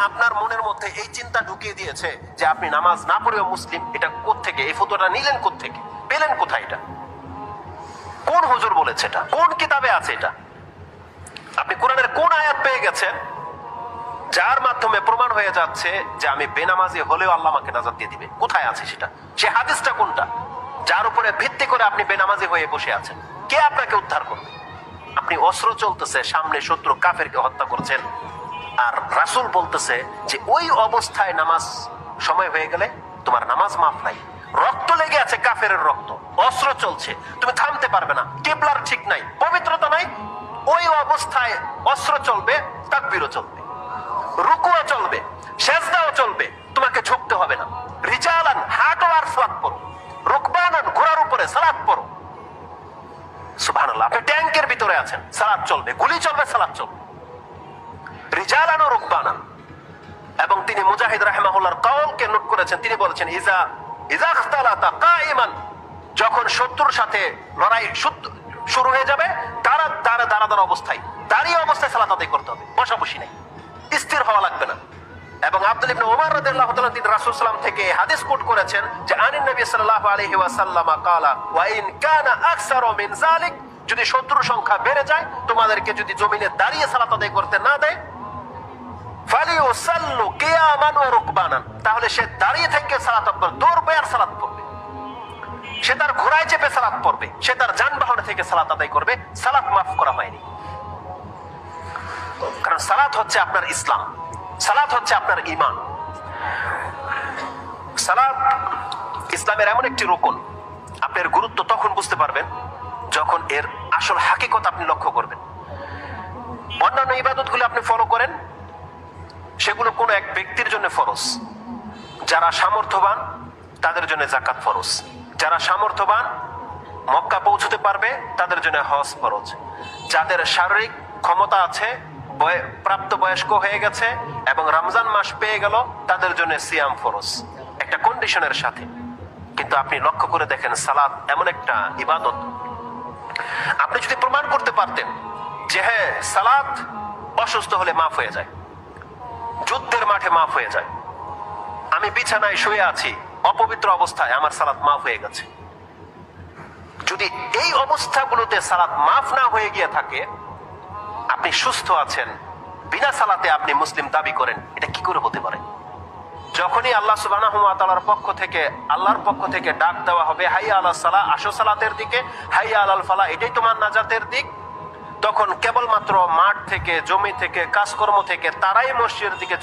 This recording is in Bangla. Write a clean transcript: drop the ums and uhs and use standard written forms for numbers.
আপনার মনের মধ্যে এই চিন্তা ঢুকিয়ে দিয়েছে যে আপনি নামাজ না পড়েও মুসলিম। এটা কোত্থেকে? এই ফতোয়াটা নিলেন কোত্থেকে? পেলেন কোথায়? এটা কোন হুজুর বলেছে? এটা কোন কিতাবে আছে? এটা আপনি কোরআনের কোন আয়াত পেয়ে গেছেন যার মাধ্যমে প্রমাণ হয়ে যাচ্ছে যে আমি বেনামাজি হলেও আল্লাহ আমাকে নাজাত দিয়ে দিবে? কোথায় আছে সেটা? সে হাদিসটা কোনটা যার উপরে ভিত্তি করে আপনি বেনামাজি হয়ে বসে আছেন? কে আপনাকে উদ্ধার করবে? আপনি অস্ত্র চলতেছে, সামনে শত্রু কাফেরকে হত্যা করছেন, আর রাসূল বলতেছে যে ওই অবস্থায় নামাজ সময় হয়ে গেলে তোমার নামাজ মাফ নাই। রক্ত লেগে আছে, কাফেরের রক্ত, অস্ত্র চলছে, তুমি থামতে পারবে না, কিবলার ঠিক নাই, পবিত্রতা নাই। ওই অবস্থায় অস্ত্র চলবে, তাকবীরও চলবে, রুকুও চলবে, সেজদাও চলবে, তোমাকে ঝুঁকতে হবে না। রিজালান, হাঁটো আর সালাত পড়ো। রুকবানান, ঘোড়ার উপরে সালাত পড়ো। সুবহানাল্লাহ। আপনি ট্যাঙ্কের ভিতরে আছেন, সালাত চলবে, গুলি চলবে, সালাত চলবে। রিজালান ও রুকবানান। এবং তিনি মুজাহিদ রাহিমাহুল্লাহর কওলকে নোট করেছেন। তিনি বলেছেন ইজা ইখতালাতা কাইমান, যখন শত্রুর সাথে লড়াই শুরু হয়ে যাবে, দাঁড়া অবস্থায়, দাঁড়িয়ে অবস্থায় সালাত আদায় করতে হবে, বসাবসি নাই, স্থির হওয়া লাগবে না। এবং আব্দুল ইবনে ওমর রাদিয়াল্লাহু তাআলা তিনি রাসূল সাল্লাল্লাহু আলাইহি ওয়াসাল্লাম থেকে হাদিস কোট করেছেন যে আনিন নবী সাল্লাল্লাহু আলাইহি ওয়াসাল্লাম ক্বালা ওয়া ইন কানা আকসারু মিন যালিক, যদি শত্রুর সংখ্যা বেড়ে যায়, তোমাদেরকে যদি জমিনে দাঁড়িয়ে সালাত আদায় করতে না দেয়, ফালিউসাল্লু কিয়ামান ওয়া রুকবানান, তাহলে সে দাঁড়িয়ে থেকে সালাত পড়বে, দৌড়বে আর সালাত পড়বে। সে তার ঘোড়ায় চেপে সালাত পড়বে, সে তার যানবাহনে থেকে সালাত আদায় করবে। সালাত মাফ করা হয়নি। কারণ সালাত হচ্ছে আপনার ইসলাম, সালাত হচ্ছে আপনার ঈমান। সালাত ইসলামের এমন একটি রুকন, আপনার গুরুত্ব তখন বুঝতে পারবেন যখন এর আসল হাকিকত আপনি লক্ষ্য করবেন। অন্যান্য ইবাদতগুলো আপনি ফলো করেন, সেগুলো কোনো এক ব্যক্তির জন্য ফরজ। যারা সামর্থ্যবান তাদের জন্য যাকাত ফরজ, যারা সামর্থ্যবান মক্কা পৌঁছতে পারবে তাদের জন্য হজ ফরজ, যাদের শারীরিক ক্ষমতা আছে, প্রাপ্ত বয়স্ক হয়ে গেছে এবং রমজান মাস পেয়ে গেল, তাদের জন্য সিয়াম ফরজ, একটা কন্ডিশনের সাথে। কিন্তু আপনি লক্ষ্য করে দেখেন, সালাত এমন একটা ইবাদত, আপনি যদি প্রমাণ করতে পারতেন যে হ্যাঁ সালাত অসুস্থ হলে মাফ হয়ে যায়, যুদ্ধের মাঠে মাফ হয়ে যায়, আমি বিছানায় শুয়ে আছি অপবিত্র অবস্থায়, আমার সালাত মাফ হয়ে গেছে, যদি এই অবস্থাগুলোতে সালাত মাফ না হয়ে গিয়ে থাকে, আপনি সুস্থ আছেন, বিনা সালাতে আপনি মুসলিম দাবি করেন, এটা কি করে হতে পারে? যখনই আল্লাহ সুবহানাহু ওয়া তাআলার পক্ষ থেকে, আল্লাহর পক্ষ থেকে ডাক দেওয়া হবে হাইয়া আলাস সালাহ, আসো সালাতের দিকে, হাইয়া আলাল ফালাহ, এটাই তোমার নাজাতের দিক, তখন কেবলমাত্র মাঠ থেকে, জমি থেকে, কাজকর্ম থেকে তারাই মসজিদের দিকে